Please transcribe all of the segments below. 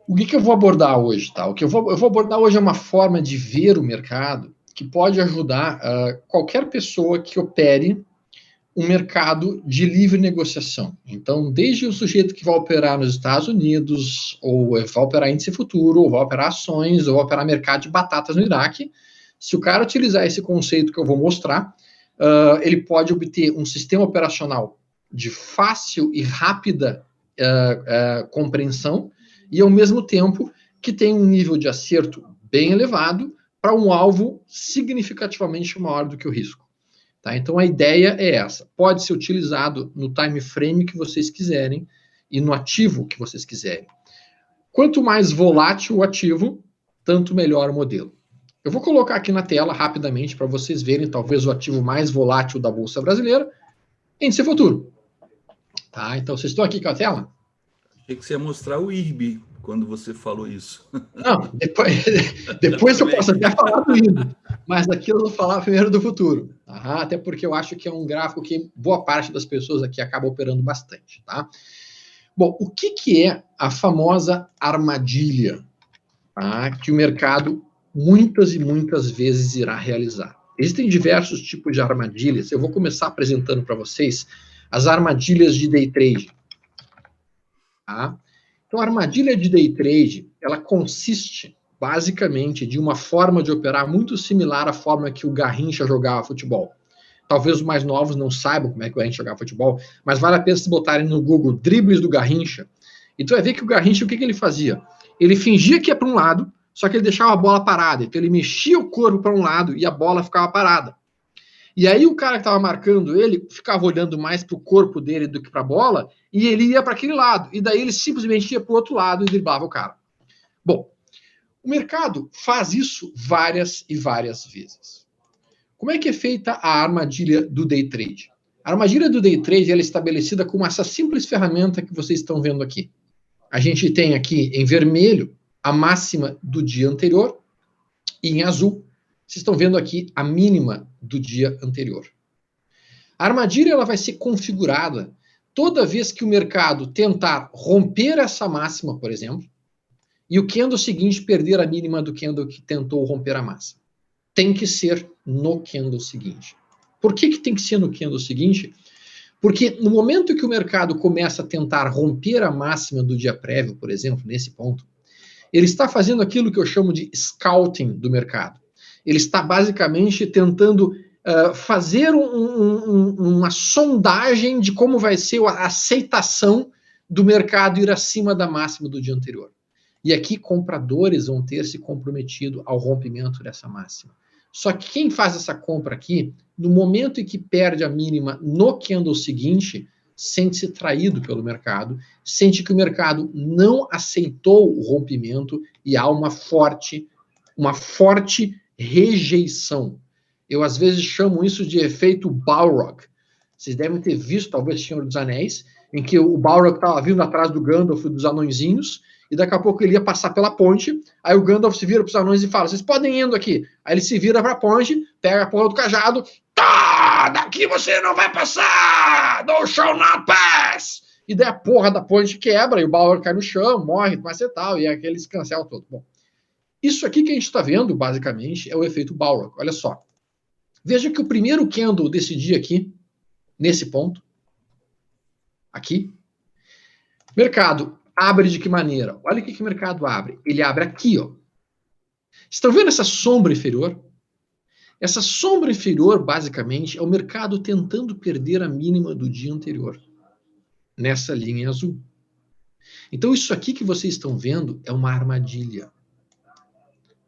O que eu vou abordar hoje? Tá? Eu vou abordar hoje é uma forma de ver o mercado que pode ajudar qualquer pessoa que opere um mercado de livre negociação. Então, desde o sujeito que vai operar nos Estados Unidos, ou vai operar índice futuro, ou vai operar ações, ou vai operar mercado de batatas no Iraque, se o cara utilizar esse conceito que eu vou mostrar, ele pode obter um sistema operacional de fácil e rápida compreensão, e ao mesmo tempo que tem um nível de acerto bem elevado para um alvo significativamente maior do que o risco. Tá? Então a ideia é essa. Pode ser utilizado no time frame que vocês quiserem e no ativo que vocês quiserem. Quanto mais volátil o ativo, tanto melhor o modelo. Eu vou colocar aqui na tela rapidamente para vocês verem talvez o ativo mais volátil da Bolsa Brasileira, índice futuro. Tá? Então vocês estão aqui com a tela? Achei que você ia mostrar o IRB quando você falou isso. Não, depois eu posso até falar do IRB, mas aqui eu vou falar primeiro do futuro. Até porque eu acho que é um gráfico que boa parte das pessoas aqui acaba operando bastante. Tá? Bom, o que é a famosa armadilha, tá, que o mercado muitas e muitas vezes irá realizar? Existem diversos tipos de armadilhas. Eu vou começar apresentando para vocês as armadilhas de day trade. Tá? Então, a armadilha de day trade, ela consiste basicamente de uma forma de operar muito similar à forma que o Garrincha jogava futebol. Talvez os mais novos não saibam como é que o Garrincha jogava futebol, mas vale a pena se botarem no Google dribles do Garrincha. E tu vai ver que o Garrincha, o que ele fazia? Ele fingia que ia para um lado, só que ele deixava a bola parada. Então ele mexia o corpo para um lado e a bola ficava parada. E aí o cara que estava marcando ele ficava olhando mais para o corpo dele do que para a bola, e ele ia para aquele lado. E daí ele simplesmente ia para o outro lado e driblava o cara. Bom, o mercado faz isso várias e várias vezes. Como é que é feita a armadilha do day trade? A armadilha do day trade ela é estabelecida com essa simples ferramenta que vocês estão vendo aqui. A gente tem aqui em vermelho a máxima do dia anterior e em azul vocês estão vendo aqui a mínima do dia anterior. A armadilha ela vai ser configurada toda vez que o mercado tentar romper essa máxima, por exemplo, e o candle seguinte perder a mínima do candle que tentou romper a máxima. Tem que ser no candle seguinte. Por que tem que ser no candle seguinte? Porque no momento que o mercado começa a tentar romper a máxima do dia prévio, por exemplo, nesse ponto, ele está fazendo aquilo que eu chamo de scouting do mercado. Ele está basicamente tentando fazer uma sondagem de como vai ser a aceitação do mercado ir acima da máxima do dia anterior. E aqui compradores vão ter se comprometido ao rompimento dessa máxima. Só que quem faz essa compra aqui, no momento em que perde a mínima no candle seguinte, sente-se traído pelo mercado, sente que o mercado não aceitou o rompimento e há uma forte rejeição. Eu, às vezes, chamo isso de efeito Balrog. Vocês devem ter visto, talvez, Senhor dos Anéis, em que o Balrog estava vindo atrás do Gandalf e dos anõezinhos, e daqui a pouco ele ia passar pela ponte, aí o Gandalf se vira para os anões e fala, vocês podem ir indo aqui. Aí ele se vira para a ponte, pega a porra do cajado, tá, daqui você não vai passar, no shall not pass. E daí a porra da ponte quebra, e o Balrog cai no chão, morre, mas e tal, e aquele escancel todo. Bom, isso aqui que a gente está vendo, basicamente, é o efeito Balrog. Olha só. Veja que o primeiro candle desse dia aqui, nesse ponto, aqui, mercado abre de que maneira? Olha o que o mercado abre. Ele abre aqui, ó. Estão vendo essa sombra inferior? Essa sombra inferior, basicamente, é o mercado tentando perder a mínima do dia anterior, nessa linha azul. Então, isso aqui que vocês estão vendo é uma armadilha.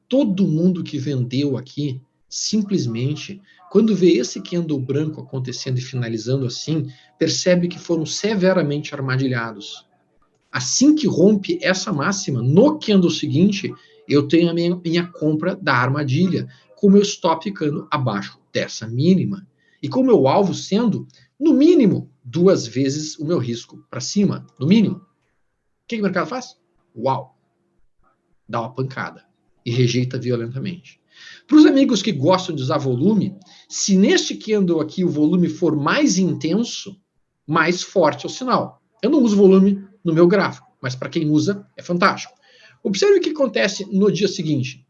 Todo mundo que vendeu aqui, simplesmente, quando vê esse candle branco acontecendo e finalizando assim, percebe que foram severamente armadilhados. Assim que rompe essa máxima, no candle seguinte, eu tenho a minha compra da armadilha, com o meu stop ficando abaixo dessa mínima. E com o meu alvo sendo, no mínimo, 2 vezes o meu risco para cima, no mínimo. O que o mercado faz? Uau! Dá uma pancada e rejeita violentamente. Para os amigos que gostam de usar volume, se neste candle aqui o volume for mais intenso, mais forte é o sinal. Eu não uso volume no meu gráfico, mas para quem usa é fantástico. Observe o que acontece no dia seguinte.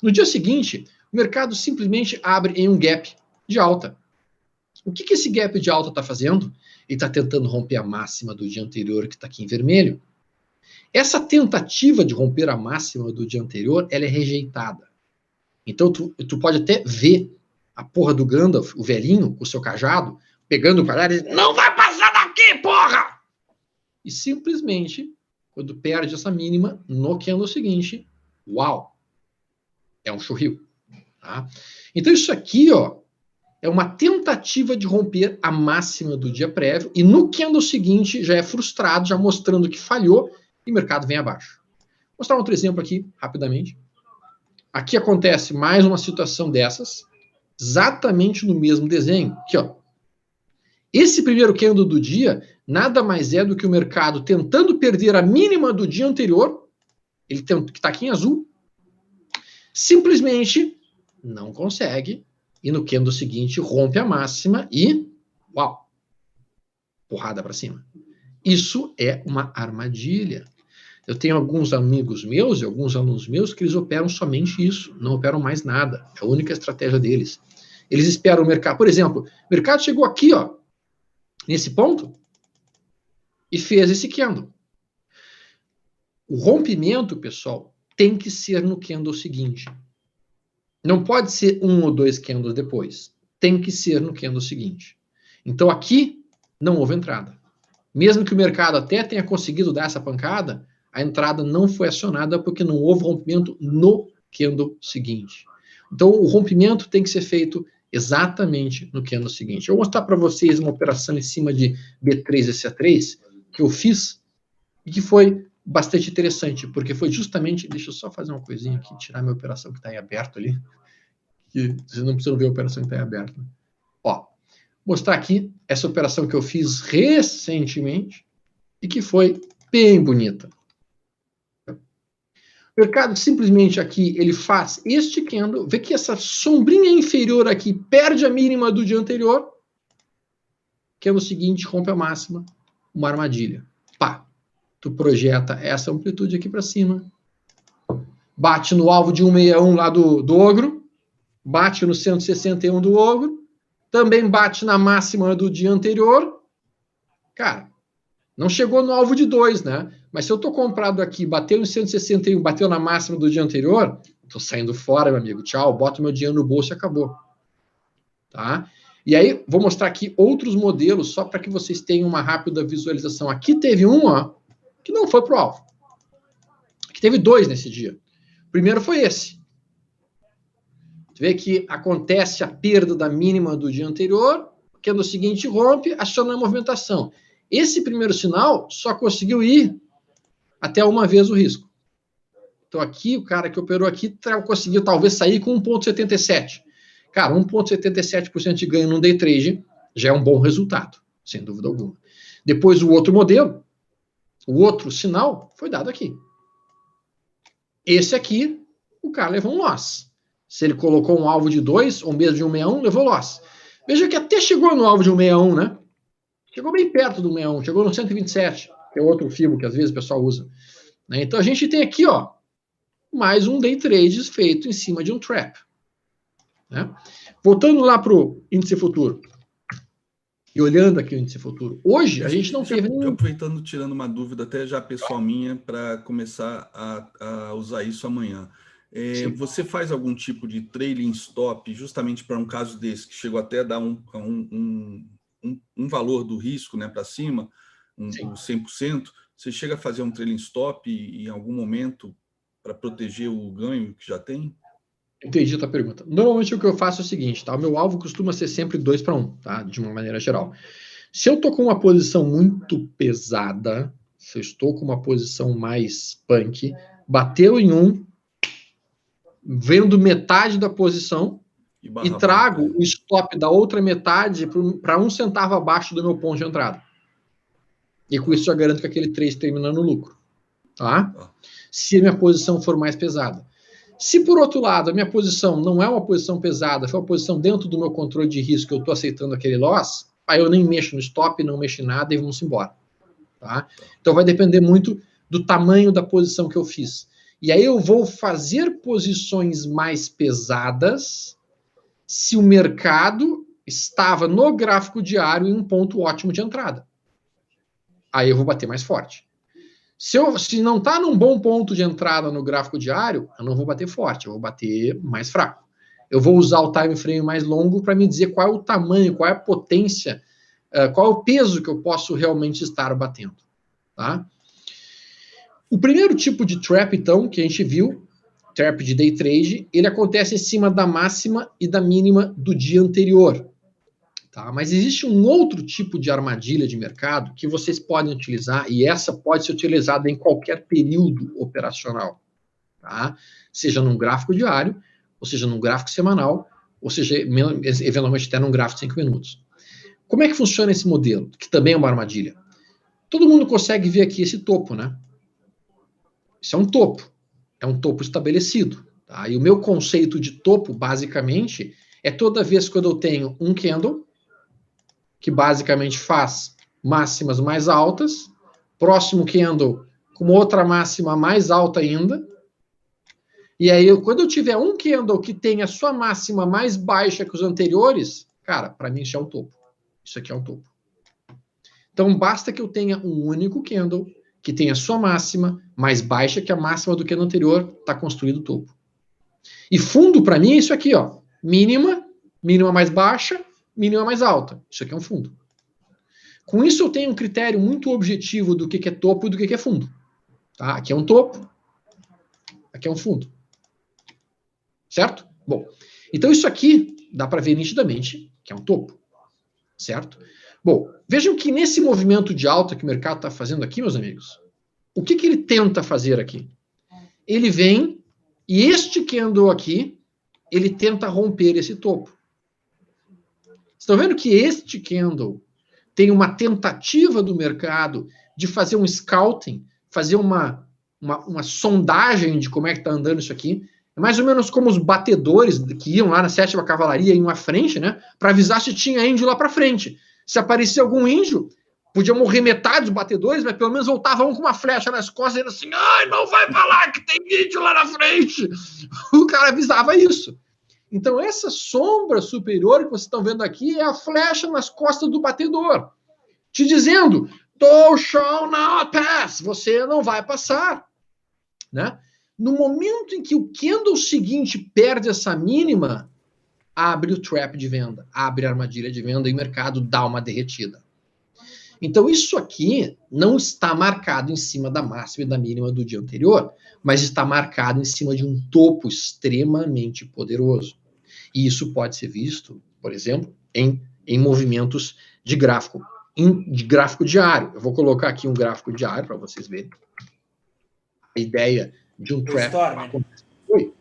No dia seguinte, o mercado simplesmente abre em um gap de alta. O que esse gap de alta está fazendo? Ele está tentando romper a máxima do dia anterior, que está aqui em vermelho. Essa tentativa de romper a máxima do dia anterior, ela é rejeitada. Então, tu pode até ver a porra do Gandalf, o velhinho, com o seu cajado, pegando o cajado e dizendo, não vai passar daqui, porra! E simplesmente, quando perde essa mínima, no candle seguinte, uau! É um churril. Tá? Então, isso aqui, ó, é uma tentativa de romper a máxima do dia prévio, e no candle seguinte já é frustrado, já mostrando que falhou, e o mercado vem abaixo. Vou mostrar outro exemplo aqui, rapidamente. Aqui acontece mais uma situação dessas, exatamente no mesmo desenho. Aqui, ó. Esse primeiro candle do dia nada mais é do que o mercado tentando perder a mínima do dia anterior, ele que está aqui em azul, simplesmente não consegue, e no candle seguinte rompe a máxima e, uau, porrada para cima. Isso é uma armadilha. Eu tenho alguns amigos meus e alguns alunos meus que eles operam somente isso, não operam mais nada. É a única estratégia deles. Eles esperam o mercado. Por exemplo, o mercado chegou aqui, ó, nesse ponto, e fez esse candle. O rompimento, pessoal, tem que ser no candle seguinte. Não pode ser um ou dois candles depois. Tem que ser no candle seguinte. Então aqui não houve entrada. Mesmo que o mercado até tenha conseguido dar essa pancada, a entrada não foi acionada porque não houve rompimento no candle seguinte. Então o rompimento tem que ser feito exatamente no candle seguinte. Eu vou mostrar para vocês uma operação em cima de B3SA3 que eu fiz e que foi bastante interessante, porque foi justamente... Deixa eu só fazer uma coisinha aqui, tirar minha operação que está em aberto ali, que vocês não precisam ver a operação que está em aberto. Ó, mostrar aqui essa operação que eu fiz recentemente e que foi bem bonita. O mercado simplesmente aqui, ele faz este candle, vê que essa sombrinha inferior aqui perde a mínima do dia anterior, que é o seguinte, rompe a máxima, uma armadilha. Pá, tu projeta essa amplitude aqui para cima, bate no alvo de 161 lá do ogro, bate no 161 do ogro, também bate na máxima do dia anterior. Cara, não chegou no alvo de 2, né? Mas se eu tô comprado aqui, bateu em 161, bateu na máxima do dia anterior, tô saindo fora, meu amigo. Tchau, boto meu dinheiro no bolso e acabou. Tá? E aí, vou mostrar aqui outros modelos, só para que vocês tenham uma rápida visualização. Aqui teve um, ó, que não foi pro alvo. Aqui teve 2 nesse dia. O primeiro foi esse. Você vê que acontece a perda da mínima do dia anterior, que no seguinte rompe, aciona a movimentação. Esse primeiro sinal só conseguiu ir até uma vez o risco. Então aqui, o cara que operou aqui conseguiu talvez sair com 1,77. Cara, 1,77% de ganho num day trade já é um bom resultado, sem dúvida alguma. Depois o outro modelo, o outro sinal foi dado aqui. Esse aqui, o cara levou um loss. Se ele colocou um alvo de 2, ou mesmo de 161, levou loss. Veja que até chegou no alvo de 161, né? Chegou bem perto do 161, chegou no 127, que é outro FIBO que às vezes o pessoal usa. Né? Então a gente tem aqui, ó, mais um day trade feito em cima de um trap. Né? Voltando lá para o índice futuro, e olhando aqui o índice futuro, hoje a gente não teve nenhum... Aproveitando, tirando uma dúvida até já pessoal minha, para começar a usar isso amanhã. Você faz algum tipo de trailing stop justamente para um caso desse, que chegou até a dar um valor do risco, né, para cima, o 100%, você chega a fazer um trailing stop em algum momento para proteger o ganho que já tem? Entendi a tua pergunta. Normalmente o que eu faço é o seguinte, tá? O meu alvo costuma ser sempre 2-1, tá? De uma maneira geral. Se eu tô com uma posição muito pesada, se eu estou com uma posição mais punk, bateu em 1, vendo metade da posição e trago o stop da outra metade para 1 centavo abaixo do meu ponto de entrada. E com isso eu garanto que aquele trade termina no lucro. Tá? Se a minha posição for mais pesada. Se, por outro lado, a minha posição não é uma posição pesada, foi uma posição dentro do meu controle de risco, que eu estou aceitando aquele loss, aí eu nem mexo no stop, não mexo em nada e vamos embora. Tá? Então vai depender muito do tamanho da posição que eu fiz. E aí eu vou fazer posições mais pesadas se o mercado estava no gráfico diário em um ponto ótimo de entrada. Aí eu vou bater mais forte. Se não está num bom ponto de entrada no gráfico diário, eu não vou bater forte, eu vou bater mais fraco. Eu vou usar o time frame mais longo para me dizer qual é o tamanho, qual é a potência, qual é o peso que eu posso realmente estar batendo. Tá? O primeiro tipo de trap, então, que a gente viu, trap de day trade, ele acontece em cima da máxima e da mínima do dia anterior. Tá? Mas existe um outro tipo de armadilha de mercado que vocês podem utilizar, e essa pode ser utilizada em qualquer período operacional. Tá? Seja num gráfico diário, ou seja num gráfico semanal, ou seja, eventualmente até num gráfico de 5 minutos. Como é que funciona esse modelo? Que também é uma armadilha. Todo mundo consegue ver aqui esse topo, né? Isso é um topo estabelecido. Tá? E o meu conceito de topo, basicamente, é toda vez quando eu tenho um candle, que basicamente faz máximas mais altas, próximo candle com outra máxima mais alta ainda, e aí quando eu tiver um candle que tem a sua máxima mais baixa que os anteriores, cara, para mim isso é um topo. Isso aqui é um topo. Então basta que eu tenha um único candle que tenha a sua máxima mais baixa que a máxima do candle anterior, está construído o topo. E fundo para mim é isso aqui, ó, mínima mais baixa, mínima mais alta. Isso aqui é um fundo. Com isso eu tenho um critério muito objetivo do que é topo e do que é fundo. Tá? Aqui é um topo, aqui é um fundo. Certo? Bom, então isso aqui dá para ver nitidamente que é um topo. Certo? Bom, vejam que nesse movimento de alta que o mercado está fazendo aqui, meus amigos, o que ele tenta fazer aqui? Ele vem e este candle aqui, ele tenta romper esse topo. Estão vendo que este candle tem uma tentativa do mercado de fazer um scouting, fazer uma sondagem de como é que está andando isso aqui. É mais ou menos como os batedores que iam lá na 7ª Cavalaria, iam à frente, né, para avisar se tinha índio lá para frente. Se aparecia algum índio, podia morrer metade dos batedores, mas pelo menos voltava um com uma flecha nas costas, dizendo assim, ai, não vai falar que tem índio lá na frente. O cara avisava isso. Então, essa sombra superior que vocês estão vendo aqui é a flecha nas costas do batedor, te dizendo, thou shall not pass, você não vai passar. Né? No momento em que o candle seguinte perde essa mínima, abre o trap de venda, abre a armadilha de venda e o mercado dá uma derretida. Então, isso aqui não está marcado em cima da máxima e da mínima do dia anterior, mas está marcado em cima de um topo extremamente poderoso. E isso pode ser visto, por exemplo, em movimentos de gráfico diário. Eu vou colocar aqui um gráfico diário para vocês verem. A ideia de um trap. Oi?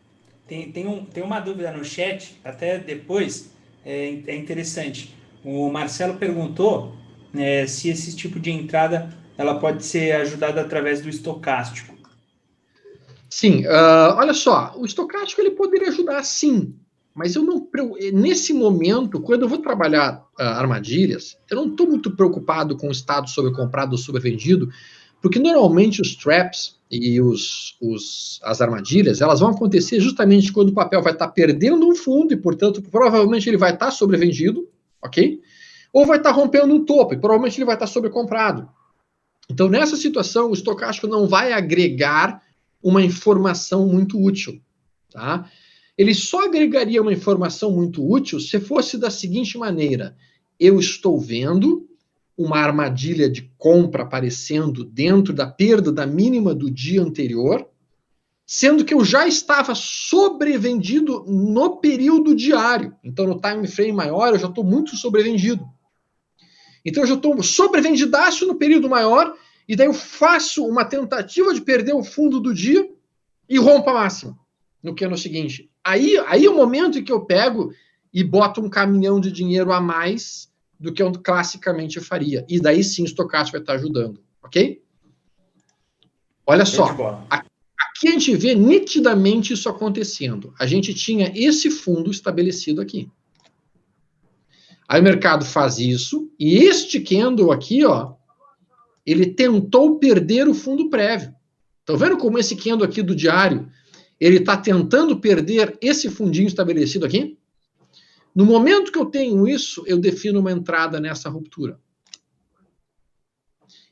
Tem uma dúvida no chat, até depois, é interessante. O Marcelo perguntou se esse tipo de entrada ela pode ser ajudada através do estocástico. Sim, olha só, o estocástico ele poderia ajudar sim, mas eu não, nesse momento, quando eu vou trabalhar armadilhas, eu não estou muito preocupado com o estado sobrecomprado ou sobrevendido, porque normalmente os traps e as armadilhas, elas vão acontecer justamente quando o papel vai estar perdendo um fundo e, portanto, provavelmente ele vai estar sobrevendido, ok? Ou vai estar rompendo um topo e provavelmente ele vai estar sobrecomprado. Então, nessa situação, o estocástico não vai agregar uma informação muito útil, tá? Ele só agregaria uma informação muito útil se fosse da seguinte maneira: eu estou vendo uma armadilha de compra aparecendo dentro da perda da mínima do dia anterior, sendo que eu já estava sobrevendido no período diário. Então, no time frame maior, eu já estou muito sobrevendido. Então, eu já estou sobrevendidaço no período maior, e daí eu faço uma tentativa de perder o fundo do dia e rompo a máxima, no que é no seguinte. Aí é o momento em que eu pego e boto um caminhão de dinheiro a mais do que eu classicamente faria. E daí sim o estocástico vai estar ajudando, ok? Olha só, aqui a gente vê nitidamente isso acontecendo. A gente tinha esse fundo estabelecido aqui. Aí o mercado faz isso, e este candle aqui, ó, ele tentou perder o fundo prévio. Estão vendo como esse candle aqui do diário, ele está tentando perder esse fundinho estabelecido aqui? No momento que eu tenho isso, eu defino uma entrada nessa ruptura.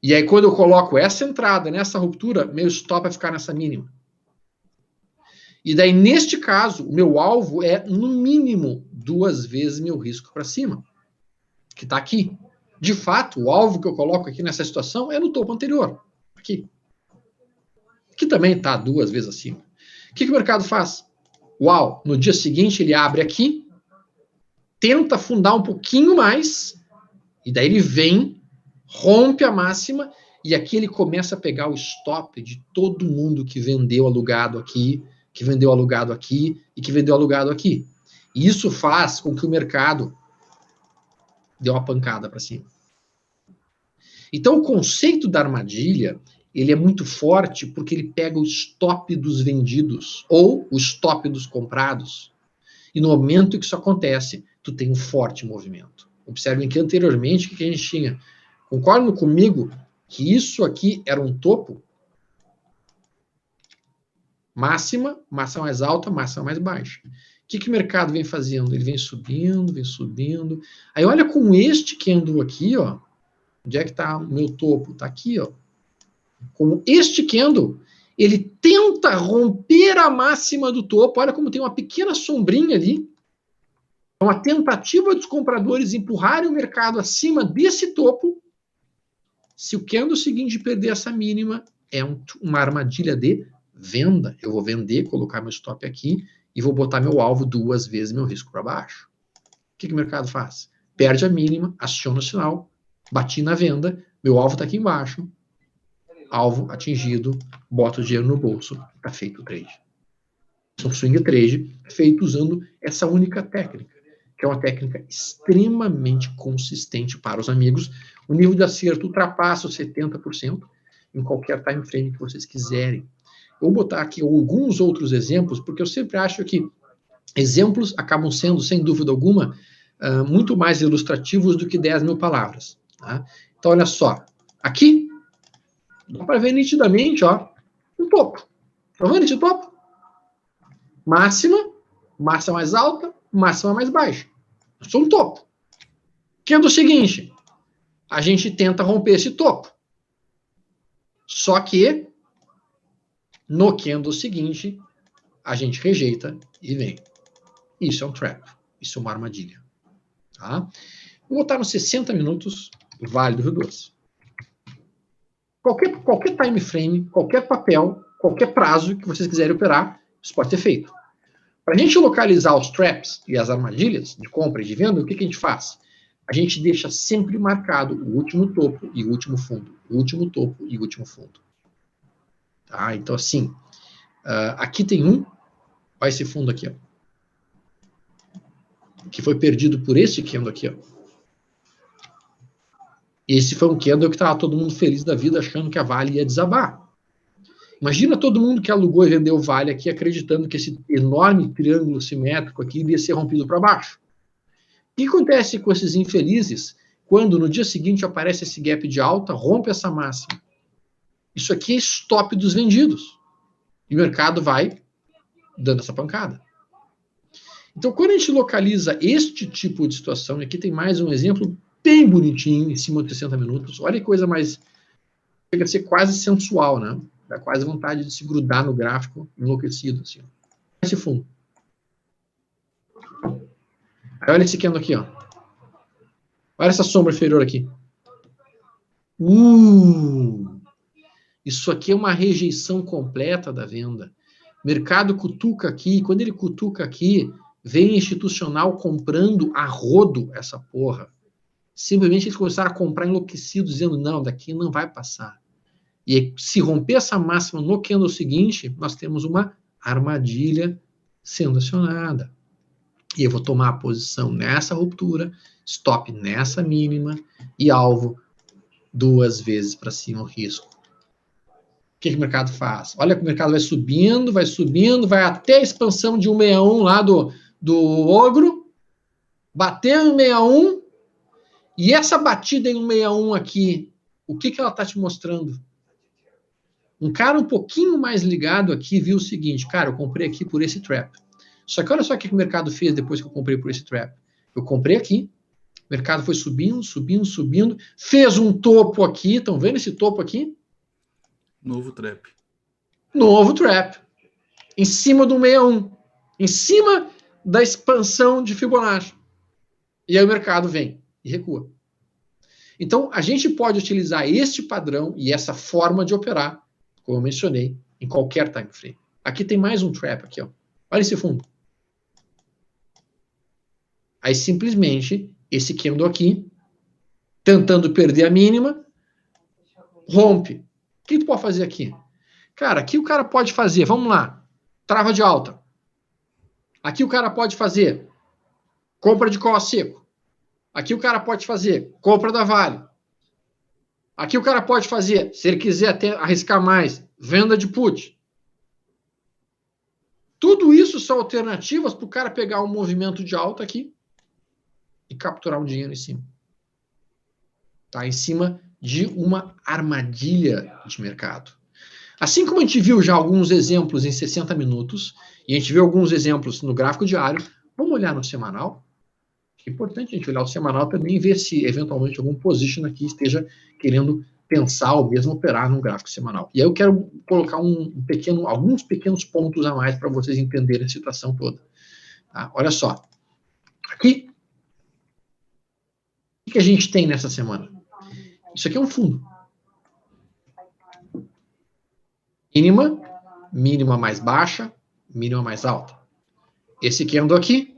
E aí, quando eu coloco essa entrada nessa ruptura, meu stop vai ficar nessa mínima. E daí, neste caso, o meu alvo é, no mínimo, 2 vezes meu risco para cima, que está aqui. De fato, o alvo que eu coloco aqui nessa situação é no topo anterior, aqui. Que também está 2 vezes acima. O que o mercado faz? Uau, no dia seguinte ele abre aqui, tenta afundar um pouquinho mais, e daí ele vem, rompe a máxima, e aqui ele começa a pegar o stop de todo mundo que vendeu alugado aqui, que vendeu alugado aqui e que vendeu alugado aqui. E isso faz com que o mercado dê uma pancada para cima. Então o conceito da armadilha, ele é muito forte porque ele pega o stop dos vendidos ou o stop dos comprados. E no momento que isso acontece, tu tem um forte movimento. Observem que anteriormente, o que a gente tinha? Concordam comigo que isso aqui era um topo? Máxima, máxima mais alta, máxima mais baixa. O que o mercado vem fazendo? Ele vem subindo, vem subindo. Aí olha como este candle aqui, ó. Onde é que está o meu topo? Está aqui, ó. Como este candle, ele tenta romper a máxima do topo. Olha como tem uma pequena sombrinha ali. É uma tentativa dos compradores empurrarem o mercado acima desse topo. Se o candle seguinte perder essa mínima, é uma armadilha de venda. Eu vou vender, colocar meu stop aqui e vou botar meu alvo 2 vezes meu risco para baixo. O que o mercado faz? Perde a mínima, aciona o sinal, bati na venda, meu alvo está aqui embaixo, alvo atingido, boto o dinheiro no bolso, está feito o trade. É um swing trade feito usando essa única técnica, que é uma técnica extremamente consistente para os amigos. O nível de acerto ultrapassa os 70% em qualquer time frame que vocês quiserem. Eu vou botar aqui alguns outros exemplos, porque eu sempre acho que exemplos acabam sendo, sem dúvida alguma, muito mais ilustrativos do que 10 mil palavras. Tá? Então, olha só. Aqui, dá para ver nitidamente, ó, um topo. Tá vendo esse topo? Máxima, máxima mais alta, máxima mais baixa. Eu sou um topo. Que é do seguinte, a gente tenta romper esse topo. Só que, no candle seguinte, a gente rejeita e vem. Isso é um trap. Isso é uma armadilha. Tá? Vou botar nos 60 minutos, Vale do Rio Doce. Qualquer time frame, qualquer papel, qualquer prazo que vocês quiserem operar, isso pode ser feito. Para a gente localizar os traps e as armadilhas de compra e de venda, o que a gente faz? A gente deixa sempre marcado o último topo e o último fundo. O último topo e o último fundo. Tá? Então, assim, aqui tem olha esse fundo aqui, ó, que foi perdido por esse candle aqui, ó. Esse foi um candle que estava todo mundo feliz da vida, achando que a Vale ia desabar. Imagina todo mundo que alugou e vendeu o Vale aqui, acreditando que esse enorme triângulo simétrico aqui iria ser rompido para baixo. O que acontece com esses infelizes quando no dia seguinte aparece esse gap de alta, rompe essa máxima? Isso aqui é stop dos vendidos. E o mercado vai dando essa pancada. Então, quando a gente localiza este tipo de situação, e aqui tem mais um exemplo bem bonitinho, em cima de 60 minutos, olha que coisa mais... chega a ser quase sensual, né? Dá quase vontade de se grudar no gráfico, enlouquecido, assim. Esse fundo. Aí olha esse candle aqui, ó. Olha essa sombra inferior aqui. Isso aqui é uma rejeição completa da venda. O mercado cutuca aqui, quando ele cutuca aqui, vem institucional comprando a rodo essa porra. Simplesmente eles começaram a comprar enlouquecidos, dizendo, não, daqui não vai passar. E se romper essa máxima no candle seguinte, nós temos uma armadilha sendo acionada. E eu vou tomar a posição nessa ruptura, stop nessa mínima e alvo 2 vezes para cima o risco. O que o mercado faz? Olha que o mercado vai subindo, vai até a expansão de 161 lá do ogro, bateu em 161, e essa batida em 161 aqui o que ela está te mostrando? Um cara um pouquinho mais ligado aqui viu o seguinte, cara, eu comprei aqui por esse trap. Só que olha só o que o mercado fez depois que eu comprei por esse trap. Eu comprei aqui, o mercado foi subindo, subindo, subindo, fez um topo aqui, estão vendo esse topo aqui? Novo trap. Novo trap. Em cima do 61. Em cima da expansão de Fibonacci. E aí o mercado vem e recua. Então, a gente pode utilizar este padrão e essa forma de operar, como eu mencionei, em qualquer time frame. Aqui tem mais um trap aqui, ó. Olha esse fundo. Aí, simplesmente, esse candle aqui, tentando perder a mínima, rompe. O que tu pode fazer aqui? Cara, aqui o cara pode fazer, vamos lá, trava de alta. Aqui o cara pode fazer compra de call a seco. Aqui o cara pode fazer compra da Vale. Aqui o cara pode fazer, se ele quiser até arriscar mais, venda de put. Tudo isso são alternativas para o cara pegar um movimento de alta aqui e capturar um dinheiro em cima. Tá? Em cima de uma armadilha de mercado. Assim como a gente viu já alguns exemplos em 60 minutos, e a gente viu alguns exemplos no gráfico diário, vamos olhar no semanal. É importante a gente olhar o semanal também e ver se, eventualmente, algum position aqui esteja querendo pensar ou mesmo operar num gráfico semanal. E aí eu quero colocar alguns pequenos pontos a mais para vocês entenderem a situação toda. Tá? Olha só. Aqui, o que a gente tem nessa semana? Isso aqui é um fundo. Mínima, mínima mais baixa, mínima mais alta. Esse candle aqui,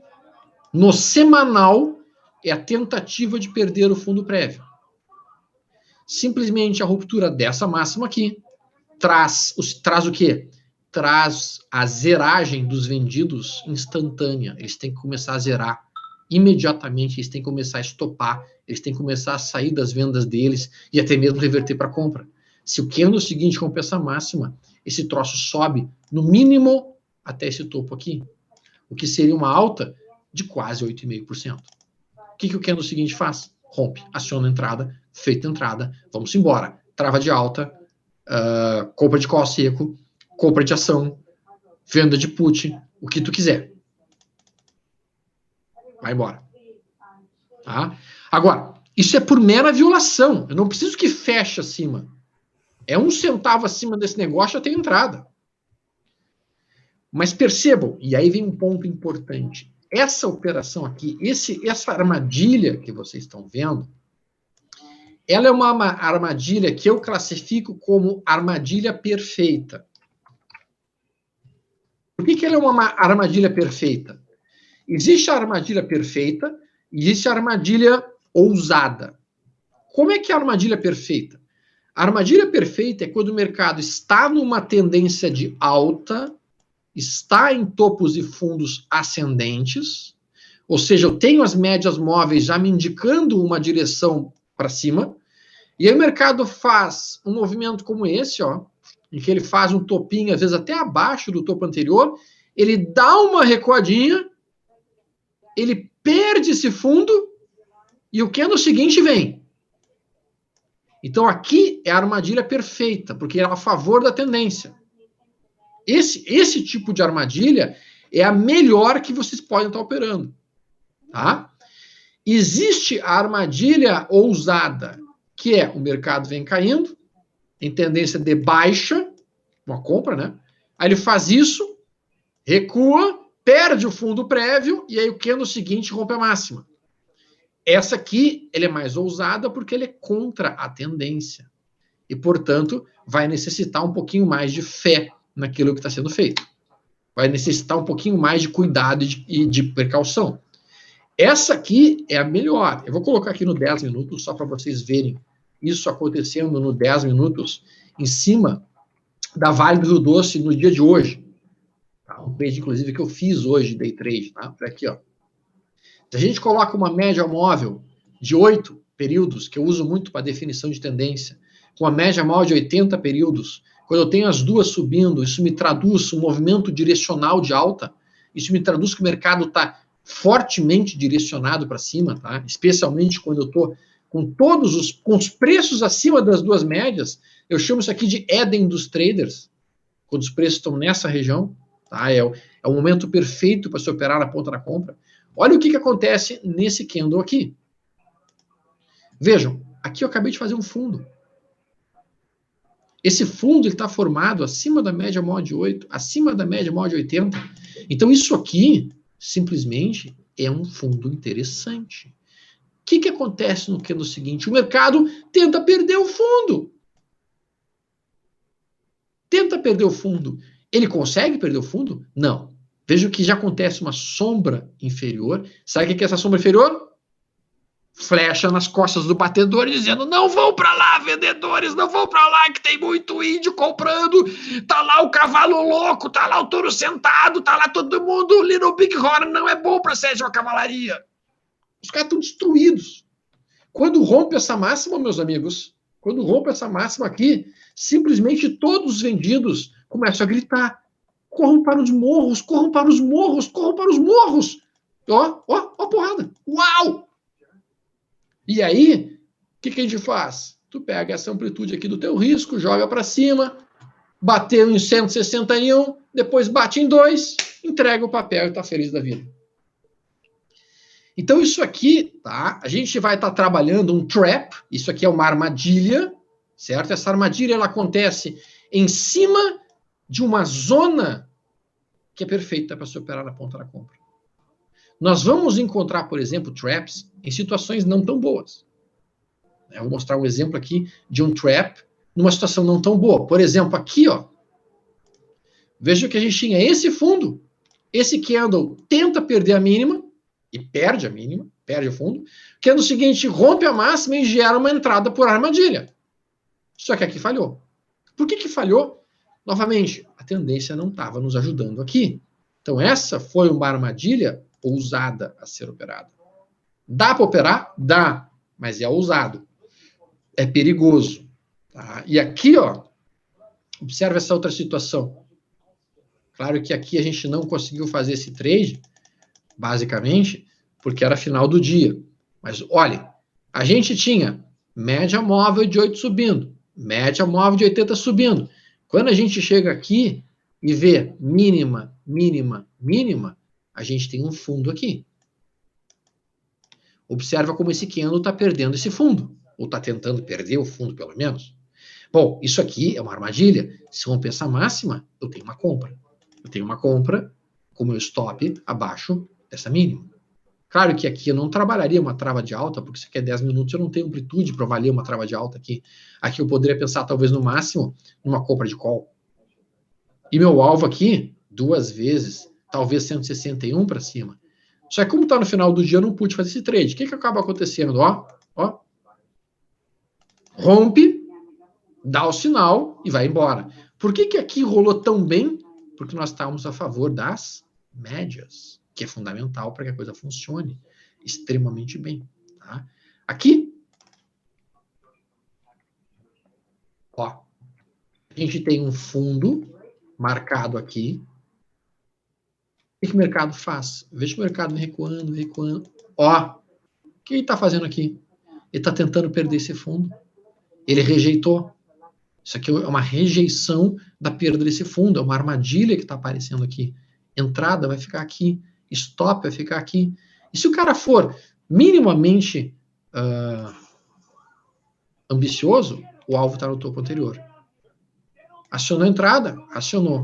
no semanal, é a tentativa de perder o fundo prévio. Simplesmente a ruptura dessa máxima aqui traz o quê? Traz a zeragem dos vendidos instantânea. Eles têm que começar a zerar imediatamente, eles têm que começar a estopar, eles têm que começar a sair das vendas deles e até mesmo reverter para compra. Se o candle seguinte romper essa máxima, esse troço sobe no mínimo até esse topo aqui, o que seria uma alta de quase 8,5%. O que o candle seguinte faz? Rompe, aciona a entrada, feita a entrada, vamos embora. Trava de alta, compra de call seco, compra de ação, venda de put, o que tu quiser. Vai embora. Tá? Agora, isso é por mera violação. Eu não preciso que feche acima. É 1 centavo acima desse negócio, já tem entrada. Mas percebam, e aí vem um ponto importante. Essa operação aqui, essa armadilha que vocês estão vendo, ela é uma armadilha que eu classifico como armadilha perfeita. Por que ela é uma armadilha perfeita? Existe a armadilha perfeita e existe a armadilha ousada. Como é que é a armadilha perfeita? A armadilha perfeita é quando o mercado está numa tendência de alta, está em topos e fundos ascendentes, ou seja, eu tenho as médias móveis já me indicando uma direção para cima, e aí o mercado faz um movimento como esse, ó, em que ele faz um topinho, às vezes até abaixo do topo anterior, ele dá uma recuadinha, ele perde esse fundo, e o candle seguinte vem. Então aqui é a armadilha perfeita, porque é a favor da tendência. Esse tipo de armadilha é a melhor que vocês podem estar operando. Tá? Existe a armadilha ousada, que é o mercado vem caindo, em tendência de baixa, uma compra, né? Aí ele faz isso, recua, perde o fundo prévio, e aí o candle seguinte rompe a máxima. Essa aqui, ele é mais ousada porque ele é contra a tendência. E, portanto, vai necessitar um pouquinho mais de fé naquilo que está sendo feito. Vai necessitar um pouquinho mais de cuidado e de precaução. Essa aqui é a melhor. Eu vou colocar aqui no 10 minutos, só para vocês verem isso acontecendo no 10 minutos, em cima da Vale do Rio Doce no dia de hoje. Tá? Um trade, inclusive, que eu fiz hoje, day trade. Tá? Aqui, ó. Se a gente coloca uma média móvel de 8 períodos, que eu uso muito para definição de tendência, com a média móvel de 80 períodos, quando eu tenho as duas subindo, isso me traduz um movimento direcional de alta, isso me traduz que o mercado está fortemente direcionado para cima, tá? Especialmente quando eu estou com os preços acima das duas médias, eu chamo isso aqui de Éden dos traders, quando os preços estão nessa região, tá? É o momento perfeito para se operar na ponta da compra. Olha o que acontece nesse candle aqui. Vejam, aqui eu acabei de fazer um fundo. Esse fundo está formado acima da média móvel de 8, acima da média móvel de 80. Então isso aqui, simplesmente, é um fundo interessante. O que acontece no candle seguinte? O mercado tenta perder o fundo. Tenta perder o fundo. Ele consegue perder o fundo? Não. Veja que já acontece uma sombra inferior. Sabe o que é essa sombra inferior? Flecha nas costas do batedor dizendo: não vão para lá, vendedores, não vão para lá que tem muito índio comprando, tá lá o cavalo louco, tá lá o touro sentado, tá lá todo mundo, Little Big Horn não é bom para sétima cavalaria. Os caras estão destruídos. Quando rompe essa máxima, meus amigos, quando rompe essa máxima aqui, simplesmente todos os vendidos começam a gritar: corram para os morros, corram para os morros, corram para os morros. Ó a porrada. Uau! E aí, o que a gente faz? Tu pega essa amplitude aqui do teu risco, joga para cima, bateu em 161, depois bate em 2, entrega o papel e tá feliz da vida. Então isso aqui, tá? A gente vai estar trabalhando um trap, isso aqui é uma armadilha, certo? Essa armadilha ela acontece em cima de uma zona que é perfeita para se operar na ponta da compra. Nós vamos encontrar, por exemplo, traps em situações não tão boas. Eu vou mostrar um exemplo aqui de um trap numa situação não tão boa. Por exemplo, aqui, ó. Veja que a gente tinha esse fundo. Esse candle tenta perder a mínima e perde a mínima, perde o fundo. O candle seguinte rompe a máxima e gera uma entrada por armadilha. Só que aqui falhou. Por que falhou? Novamente, a tendência não estava nos ajudando aqui. Então essa foi uma armadilha ousada a ser operada. Dá para operar? Dá, mas é ousado. É perigoso. Tá? E aqui, ó, observa essa outra situação. Claro que aqui a gente não conseguiu fazer esse trade, basicamente, porque era final do dia. Mas, olha, a gente tinha média móvel de 8 subindo, média móvel de 80 subindo. Quando a gente chega aqui e vê mínima, mínima, mínima, a gente tem um fundo aqui. Observa como esse candle está perdendo esse fundo, ou está tentando perder o fundo, pelo menos. Bom, isso aqui é uma armadilha. Se romper essa máxima, eu tenho uma compra. Eu tenho uma compra com meu stop abaixo dessa mínima. Claro que aqui eu não trabalharia uma trava de alta, porque isso aqui é 10 minutos, eu não tenho amplitude para valer uma trava de alta aqui. Aqui eu poderia pensar, talvez, no máximo, numa compra de call. E meu alvo aqui, 2 vezes, talvez 161 para cima. Só que como está no final do dia, eu não pude fazer esse trade. O que acaba acontecendo? Ó. Rompe, dá o sinal e vai embora. Por que aqui rolou tão bem? Porque nós estávamos a favor das médias, que é fundamental para que a coisa funcione extremamente bem. Tá? Aqui, ó, a gente tem um fundo marcado aqui. O que o mercado faz? Veja o mercado recuando. Ó, o que ele está fazendo aqui? Ele está tentando perder esse fundo. Ele rejeitou. Isso aqui é uma rejeição da perda desse fundo. É uma armadilha que está aparecendo aqui. Entrada vai ficar aqui. Stop vai ficar aqui. E se o cara for minimamente ambicioso, o alvo está no topo anterior. Acionou a entrada? Acionou.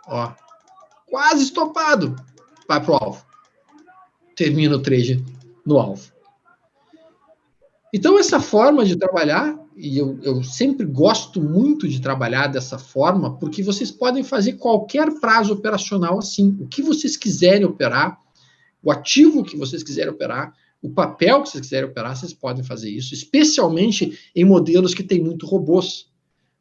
Ó. Quase estopado. Vai pro alvo. Termina o trade no alvo. Então, essa forma de trabalhar, e eu sempre gosto muito de trabalhar dessa forma, porque vocês podem fazer qualquer prazo operacional assim. O que vocês quiserem operar, o ativo que vocês quiserem operar, o papel que vocês quiserem operar, vocês podem fazer isso, especialmente em modelos que têm muito robôs.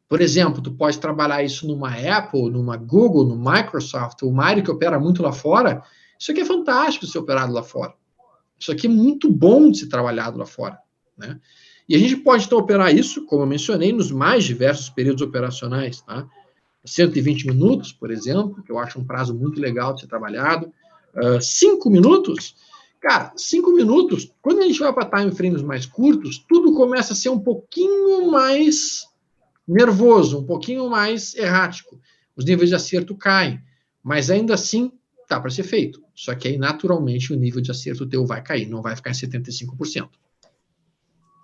Por exemplo, tu pode trabalhar isso numa Apple, numa Google, no Microsoft, o Mário que opera muito lá fora. Isso aqui é fantástico de ser operado lá fora. Isso aqui é muito bom de ser trabalhado lá fora. Né? E a gente pode, então, operar isso, como eu mencionei, nos mais diversos períodos operacionais. Tá? 120 minutos, por exemplo, que eu acho um prazo muito legal de ser trabalhado. 5 minutos, Cara, 5 minutos, quando a gente vai para time frames mais curtos, tudo começa a ser um pouquinho mais nervoso, um pouquinho mais errático. Os níveis de acerto caem, mas ainda assim dá para ser feito. Só que aí, naturalmente, o nível de acerto teu vai cair, não vai ficar em 75%.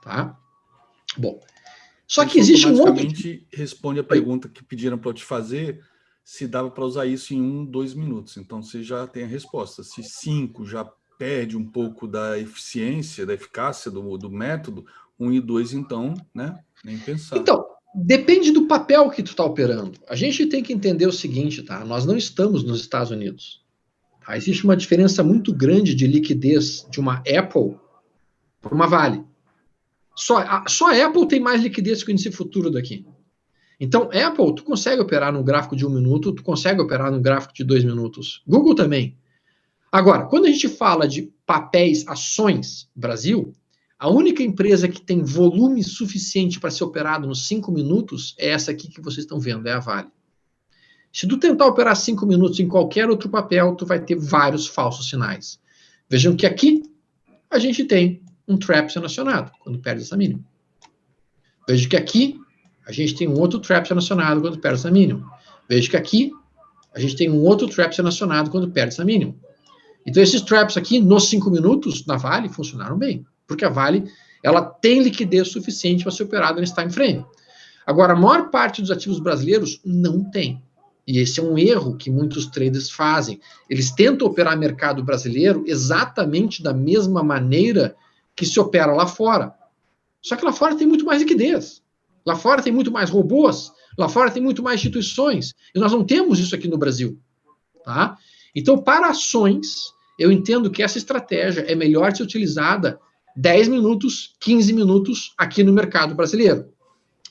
Tá? Bom, só que existe um outro... automaticamente responde a pergunta que pediram para eu te fazer, se dava para usar isso em 1, 2 minutos. Então, você já tem a resposta. Se 5 já perde um pouco da eficiência, da eficácia do método, 1 e 2, então, né? Nem pensar. Então, depende do papel que tu está operando. A gente tem que entender o seguinte, tá? Nós não estamos nos Estados Unidos. Tá? Existe uma diferença muito grande de liquidez de uma Apple para uma Vale. Só a Apple tem mais liquidez que o índice futuro daqui. Então, Apple, tu consegue operar no gráfico de 1 minuto, tu consegue operar no gráfico de 2 minutos. Google também. Agora, quando a gente fala de papéis, ações, Brasil, a única empresa que tem volume suficiente para ser operado nos 5 minutos é essa aqui que vocês estão vendo, é a Vale. Se tu tentar operar 5 minutos em qualquer outro papel, tu vai ter vários falsos sinais. Vejam que aqui a gente tem um trap sendo acionado, quando perde essa mínima. Veja que aqui a gente tem um outro trap sendo acionado quando perde essa mínima. Veja que aqui a gente tem um outro trap sendo acionado quando perde essa mínima. Então esses traps aqui, nos 5 minutos, na Vale, funcionaram bem. Porque a Vale, ela tem liquidez suficiente para ser operada nesse time frame. Agora, a maior parte dos ativos brasileiros não tem. E esse é um erro que muitos traders fazem. Eles tentam operar mercado brasileiro exatamente da mesma maneira que se opera lá fora. Só que lá fora tem muito mais liquidez. Lá fora tem muito mais robôs. Lá fora tem muito mais instituições. E nós não temos isso aqui no Brasil. Tá? Então, para ações, eu entendo que essa estratégia é melhor ser utilizada 10 minutos, 15 minutos aqui no mercado brasileiro.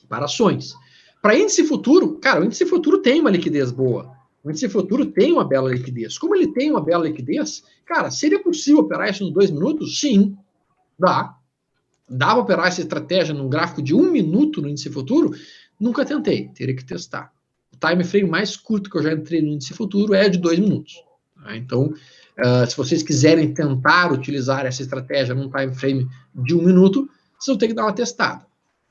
Para ações. Para índice futuro, cara, o índice futuro tem uma liquidez boa. O índice futuro tem uma bela liquidez. Como ele tem uma bela liquidez, cara, seria possível operar isso nos 2 minutos? Sim. Dá. Dá para operar essa estratégia num gráfico de 1 minuto no índice futuro? Nunca tentei, teria que testar. O time frame mais curto que eu já entrei no índice futuro é de 2 minutos. Então, se vocês quiserem tentar utilizar essa estratégia num time frame de 1 minuto, vocês vão ter que dar uma testada.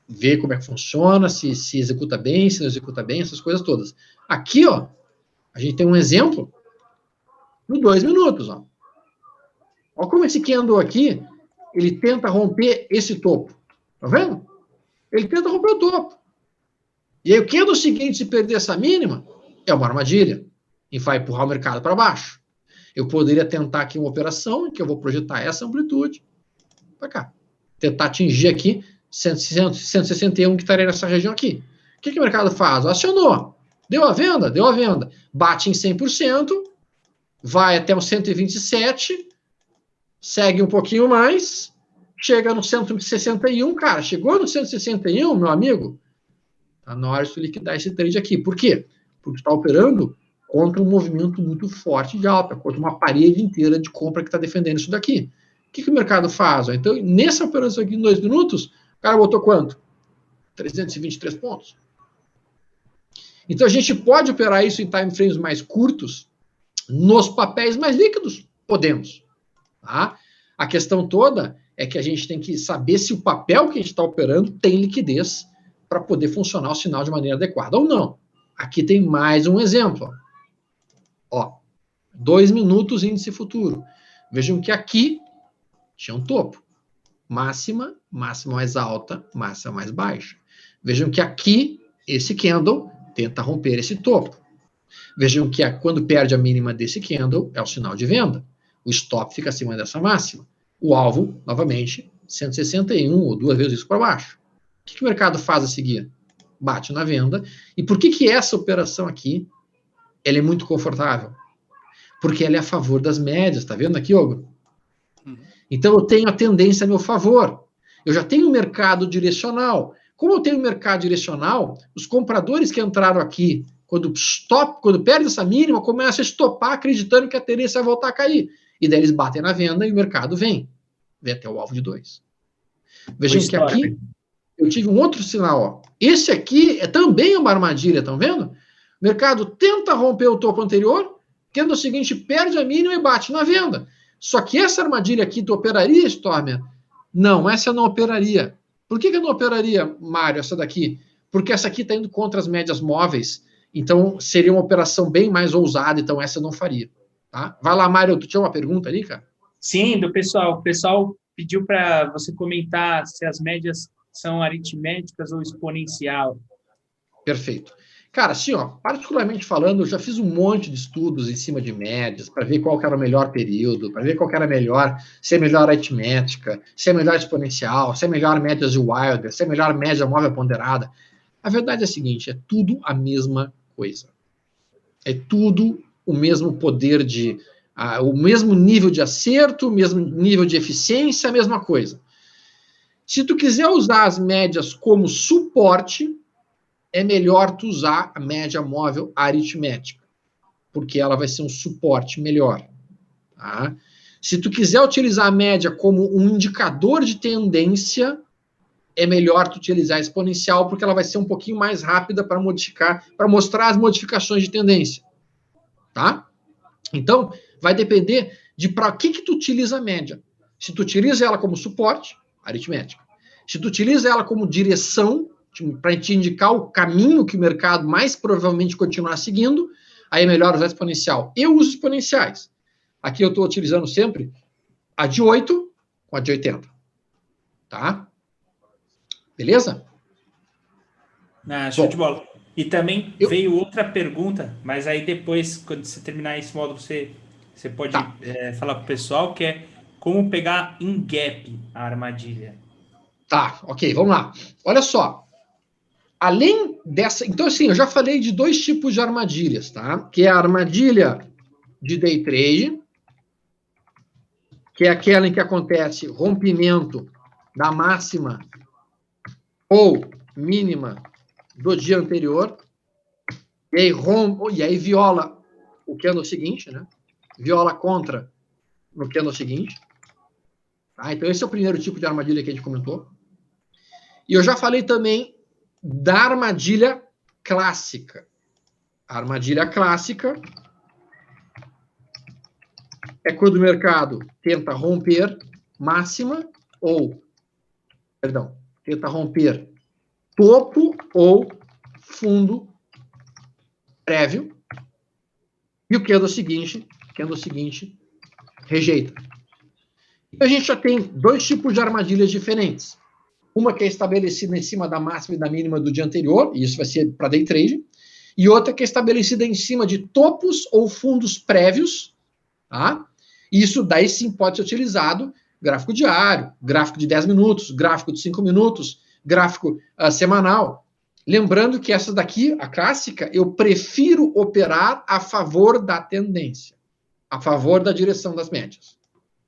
Ver como é que funciona, se executa bem, se não executa bem, essas coisas todas. Aqui, ó, a gente tem um exemplo no 2 minutos. Ó. Olha como esse candle aqui, ele tenta romper esse topo. Tá vendo? Ele tenta romper o topo. E aí o candle seguinte, se perder essa mínima, é uma armadilha. E vai empurrar o mercado para baixo. Eu poderia tentar aqui uma operação, em que eu vou projetar essa amplitude para cá. Tentar atingir aqui 161 que estaria nessa região aqui. O que o mercado faz? Acionou. Deu a venda? Deu a venda. Bate em 100%, vai até o 127, segue um pouquinho mais, chega no 161, cara, chegou no 161, meu amigo, tá na hora de liquidar esse trade aqui. Por quê? Porque está operando contra um movimento muito forte de alta, contra uma parede inteira de compra que está defendendo isso daqui. O que o mercado faz? Então, nessa operação aqui em 2 minutos, o cara botou quanto? 323 pontos. Então, a gente pode operar isso em time frames mais curtos, nos papéis mais líquidos? Podemos. Tá? A questão toda é que a gente tem que saber se o papel que a gente está operando tem liquidez para poder funcionar o sinal de maneira adequada ou não. Aqui tem mais um exemplo. Ó, 2 minutos índice futuro. Vejam que aqui tinha um topo. Máxima, máxima mais alta, máxima mais baixa. Vejam que aqui, esse candle tenta romper esse topo. Vejam que quando perde a mínima desse candle, é o sinal de venda. O stop fica acima dessa máxima. O alvo, novamente, 161 ou 2 vezes isso para baixo. O que o mercado faz a seguir? Bate na venda. E por que essa operação aqui ela é muito confortável? Porque ela é a favor das médias. Tá vendo aqui, Ogro? Então, eu tenho a tendência a meu favor. Eu já tenho um mercado direcional. Como eu tenho um mercado direcional, os compradores que entraram aqui, quando perde essa mínima, começam a estopar acreditando que a tendência vai voltar a cair. E daí eles batem na venda e o mercado vem até o alvo de 2. Vejam que aqui eu tive um outro sinal. Ó. Esse aqui é também uma armadilha, estão vendo? O mercado tenta romper o topo anterior, que no seguinte perde a mínima e bate na venda. Só que essa armadilha aqui, tu operaria, Stormer? Não, essa eu não operaria. Por que eu não operaria, Mário, essa daqui? Porque essa aqui está indo contra as médias móveis, então seria uma operação bem mais ousada, então essa eu não faria. Tá? Vai lá, Mário, tu tinha uma pergunta ali, cara? Sim, do pessoal. O pessoal pediu para você comentar se as médias são aritméticas ou exponencial. Perfeito. Cara, assim, ó, particularmente falando, eu já fiz um monte de estudos em cima de médias para ver qual que era o melhor período, para ver qual que era melhor, se é melhor aritmética, se é melhor exponencial, se é melhor médias de Wilder, se é melhor média móvel ponderada. A verdade é a seguinte, é tudo a mesma coisa. É tudo o mesmo poder de... o mesmo nível de acerto, o mesmo nível de eficiência, a mesma coisa. Se tu quiser usar as médias como suporte, é melhor tu usar a média móvel aritmética, porque ela vai ser um suporte melhor. Tá? Se tu quiser utilizar a média como um indicador de tendência, é melhor tu utilizar a exponencial, porque ela vai ser um pouquinho mais rápida para modificar, para mostrar as modificações de tendência. Tá? Então, vai depender de para que tu utiliza a média. Se tu utiliza ela como suporte, aritmética. Se tu utiliza ela como direção, para te indicar o caminho que o mercado mais provavelmente continuar seguindo, aí é melhor usar exponencial. Eu uso exponenciais. Aqui eu estou utilizando sempre a de 8 com a de 80. Tá? Beleza? Show de bola. E também veio outra pergunta, mas aí depois, quando você terminar esse módulo, você pode falar para o pessoal, que é como pegar em gap a armadilha. Tá, ok, vamos lá. Olha só. Além dessa... Então, assim, eu já falei de dois tipos de armadilhas, tá? Que é a armadilha de day trade, que é aquela em que acontece rompimento da máxima ou mínima do dia anterior, e aí viola o candle seguinte, né? Viola contra no candle seguinte. Tá? Então, esse é o primeiro tipo de armadilha que a gente comentou. E eu já falei também da armadilha clássica. A armadilha clássica é quando o mercado tenta romper máxima tenta romper topo ou fundo prévio e o candle seguinte rejeita. E a gente já tem dois tipos de armadilhas diferentes. Uma que é estabelecida em cima da máxima e da mínima do dia anterior, e isso vai ser para day trade, e outra que é estabelecida em cima de topos ou fundos prévios, tá? Isso daí sim pode ser utilizado gráfico diário, gráfico de 10 minutos, gráfico de 5 minutos, gráfico semanal. Lembrando que essa daqui, a clássica, eu prefiro operar a favor da tendência, a favor da direção das médias,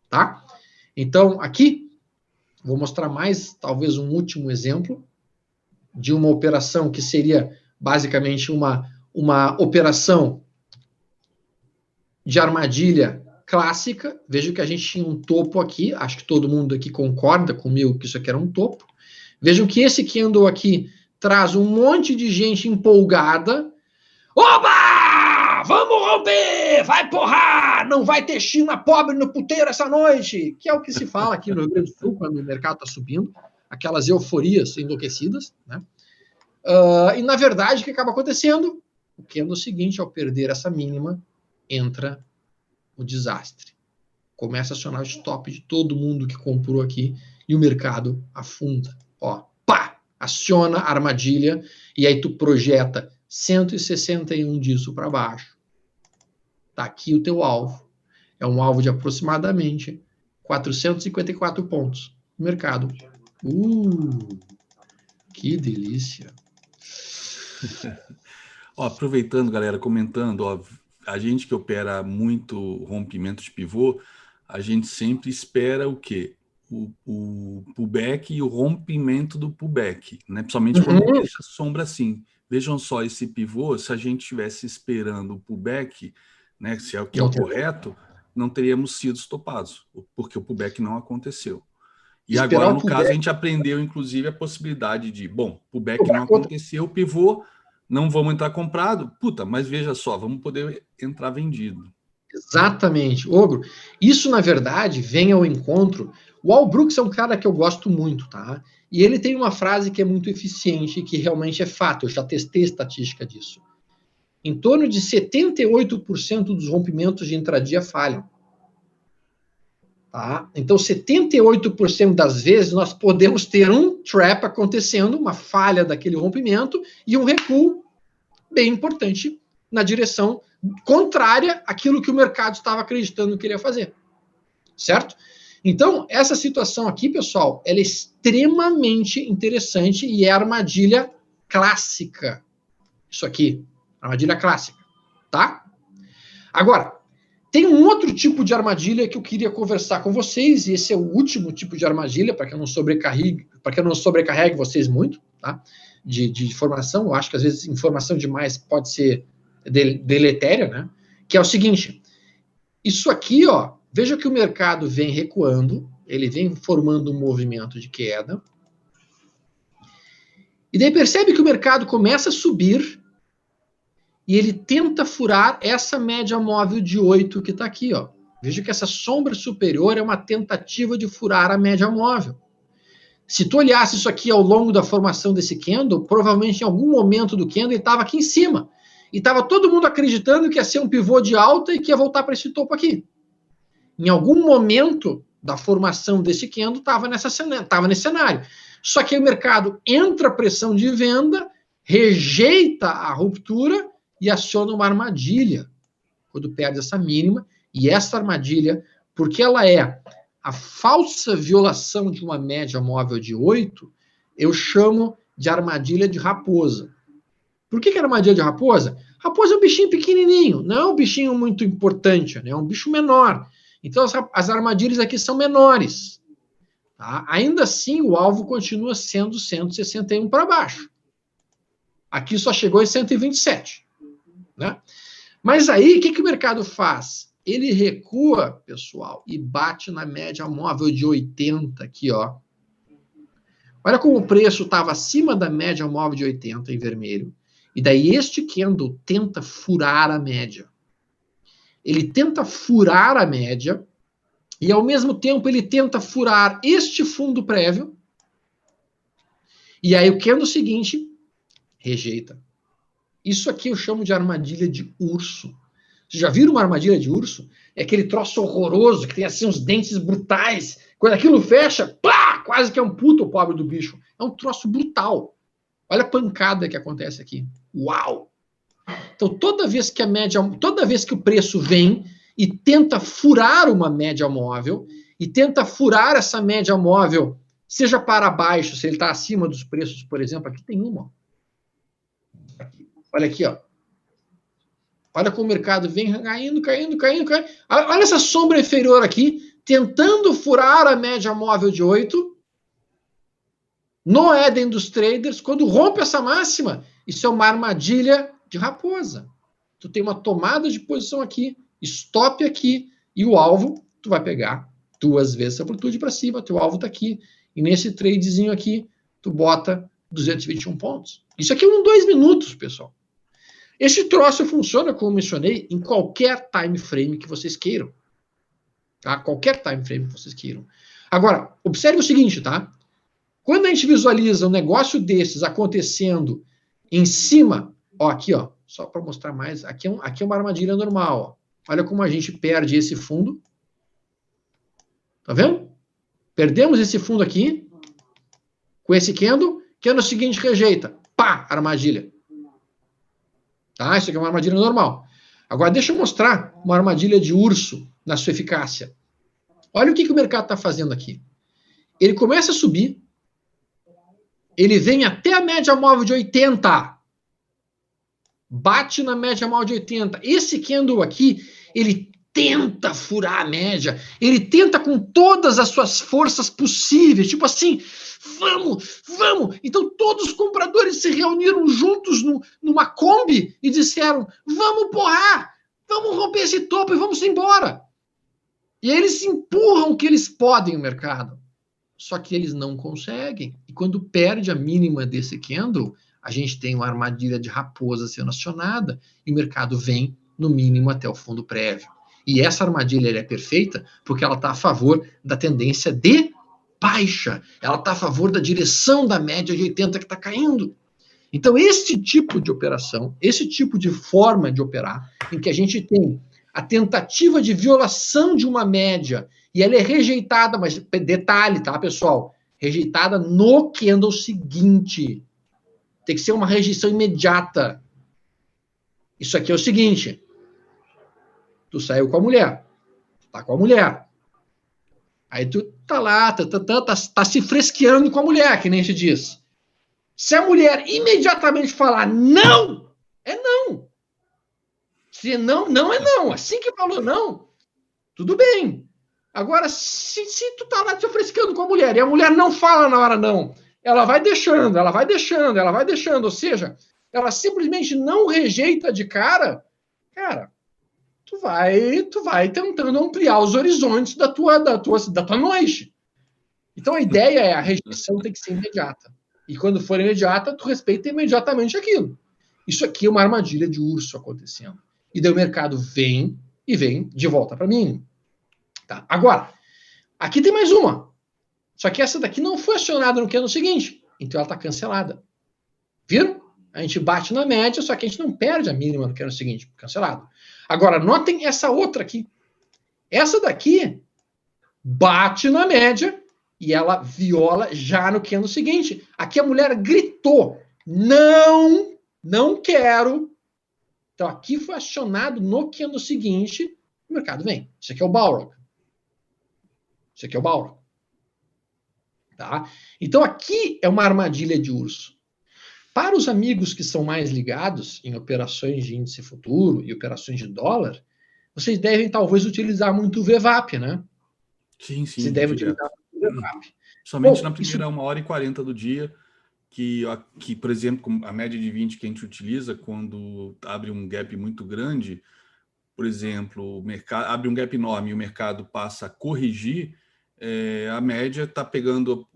tá? Então, aqui, vou mostrar mais, talvez, um último exemplo de uma operação que seria basicamente uma operação de armadilha clássica. Veja que a gente tinha um topo aqui, acho que todo mundo aqui concorda comigo que isso aqui era um topo. Vejam que esse candle aqui traz um monte de gente empolgada. Oba! Vamos romper! Vai porrar! Não vai ter China pobre no puteiro essa noite! Que é o que se fala aqui no Rio Grande do Sul, quando o mercado está subindo. Aquelas euforias enlouquecidas, né? E, na verdade, o que acaba acontecendo? O candle seguinte, ao perder essa mínima, entra o desastre. Começa a acionar o stop de todo mundo que comprou aqui e o mercado afunda. Ó, pá! Aciona a armadilha e aí tu projeta 161 disso para baixo. Tá aqui o teu alvo. É um alvo de aproximadamente 454 pontos. Mercado. Que delícia. Ó, aproveitando, galera, comentando, ó, a gente que opera muito rompimento de pivô, a gente sempre espera o quê? O pullback e o rompimento do pullback, né? Principalmente quando deixa sombra assim. Vejam só esse pivô, se a gente estivesse esperando o pullback, né, se é o que é o correto, não teríamos sido estopados, porque o pullback não aconteceu. E agora, no caso, a gente aprendeu, inclusive, a possibilidade de, bom, pullback não aconteceu, pivô, não vamos entrar comprado, puta, mas veja só, vamos poder entrar vendido. Exatamente, Ogro. Isso, na verdade, vem ao encontro. O Al Brooks é um cara que eu gosto muito, tá? E ele tem uma frase que é muito eficiente e que realmente é fato. Eu já testei estatística disso. Em torno de 78% dos rompimentos de intradia falham. Tá? Então, 78% das vezes nós podemos ter um trap acontecendo, uma falha daquele rompimento e um recuo bem importante na direção contrária àquilo que o mercado estava acreditando que ele ia fazer. Certo? Então, essa situação aqui, pessoal, ela é extremamente interessante e é armadilha clássica. Isso aqui, armadilha clássica, tá? Agora, tem um outro tipo de armadilha que eu queria conversar com vocês, e esse é o último tipo de armadilha, para que eu não sobrecarregue vocês muito, tá? De informação. Eu acho que às vezes informação demais pode ser deletéria, né? Que é o seguinte: isso aqui, ó, veja que o mercado vem recuando, ele vem formando um movimento de queda, e daí percebe que o mercado começa a subir e ele tenta furar essa média móvel de 8 que está aqui, ó. Veja que essa sombra superior é uma tentativa de furar a média móvel. Se tu olhasse isso aqui ao longo da formação desse candle, provavelmente em algum momento do candle ele estava aqui em cima. E estava todo mundo acreditando que ia ser um pivô de alta e que ia voltar para esse topo aqui. Em algum momento da formação desse candle estava nesse cenário. Só que aí o mercado entra pressão de venda, rejeita a ruptura e aciona uma armadilha quando perde essa mínima. E essa armadilha, porque ela é a falsa violação de uma média móvel de 8, eu chamo de armadilha de raposa. Por que é armadilha de raposa? Raposa é um bichinho pequenininho, não é um bichinho muito importante, né? É um bicho menor. Então as armadilhas aqui são menores. Tá? Ainda assim, o alvo continua sendo 161 para baixo. Aqui só chegou em 127. Né? Mas aí, o que o mercado faz? Ele recua, pessoal, e bate na média móvel de 80 aqui, ó. Olha como o preço estava acima da média móvel de 80 em vermelho. E daí este candle tenta furar a média. Ele tenta furar a média e, ao mesmo tempo, ele tenta furar este fundo prévio. E aí o candle seguinte rejeita. Isso aqui eu chamo de armadilha de urso. Vocês já viram uma armadilha de urso? É aquele troço horroroso, que tem assim uns dentes brutais. Quando aquilo fecha, plá, quase que é um puto o pobre do bicho. É um troço brutal. Olha a pancada que acontece aqui. Uau! Então, toda vez que o preço vem e tenta furar uma média móvel, e tenta furar essa média móvel, seja para baixo, se ele está acima dos preços, por exemplo, aqui tem uma, ó. Olha aqui, ó. Olha como o mercado vem caindo. Olha essa sombra inferior aqui, tentando furar a média móvel de 8. No Éden dos traders, quando rompe essa máxima, isso é uma armadilha de raposa. Tu tem uma tomada de posição aqui, stop aqui, e o alvo, tu vai pegar 2 vezes a amplitude para cima, teu alvo está aqui. E nesse tradezinho aqui, tu bota 221 pontos. Isso aqui é 2 minutos, pessoal. Esse troço funciona, como eu mencionei, em qualquer time frame que vocês queiram. Tá? Qualquer time frame que vocês queiram. Agora, observe o seguinte, tá? Quando a gente visualiza um negócio desses acontecendo em cima, ó, aqui, ó, só para mostrar mais, aqui é uma armadilha normal, ó. Olha como a gente perde esse fundo. Tá vendo? Perdemos esse fundo aqui, com esse candle, que no seguinte rejeita. Pá, armadilha. Tá? Isso aqui é uma armadilha normal. Agora, deixa eu mostrar uma armadilha de urso na sua eficácia. Olha o que o mercado está fazendo aqui. Ele começa a subir, ele vem até a média móvel de 80, bate na média móvel de 80. Esse candle aqui, ele tenta furar a média, ele tenta com todas as suas forças possíveis, tipo assim, vamos. Então todos os compradores se reuniram juntos numa Kombi e disseram, vamos porrar, vamos romper esse topo e vamos embora. E aí eles empurram o que eles podem no mercado. Só que eles não conseguem. E quando perde a mínima desse candle, a gente tem uma armadilha de raposa sendo acionada e o mercado vem no mínimo até o fundo prévio. E essa armadilha é perfeita porque ela está a favor da tendência de baixa. Ela está a favor da direção da média de 80 que está caindo. Então, esse tipo de operação, esse tipo de forma de operar, em que a gente tem a tentativa de violação de uma média e ela é rejeitada, mas detalhe, tá, pessoal? Rejeitada no candle seguinte. Tem que ser uma rejeição imediata. Isso aqui é o seguinte. Tu saiu com a mulher. Tá com a mulher. Aí tu tá lá, tá se fresqueando com a mulher, que nem se diz. Se a mulher imediatamente falar não, é não. Se não, não é não. Assim que falou não, tudo bem. Agora, se tu tá lá te fresqueando com a mulher e a mulher não fala na hora não, ela vai deixando, ela vai deixando, ela vai deixando, ou seja, ela simplesmente não rejeita de cara, tu vai tentando ampliar os horizontes da tua noite. Então a ideia é a rejeição tem que ser imediata. E quando for imediata, tu respeita imediatamente aquilo. Isso aqui é uma armadilha de urso acontecendo. E daí o mercado vem de volta para mim. Tá? Agora, aqui tem mais uma. Só que essa daqui não foi acionada no candle seguinte. Então ela está cancelada. Viram? A gente bate na média, só que a gente não perde a mínima no candle seguinte. Cancelado. Agora, notem essa outra aqui. Essa daqui bate na média e ela viola já no candle seguinte. Aqui a mulher gritou, não quero. Então aqui foi acionado no candle seguinte, o mercado vem. Isso aqui é o Balrog. Isso aqui é o Balrog. Tá? Então aqui é uma armadilha de urso. Para os amigos que são mais ligados em operações de índice futuro e operações de dólar, vocês devem talvez utilizar muito o VWAP, né? Sim. Vocês devem utilizar muito o VWAP. Somente na primeira 1h40 do dia, que, por exemplo, a média de 20 que a gente utiliza, quando abre um gap muito grande, por exemplo, o mercado abre um gap enorme e o mercado passa a corrigir, a média está pegando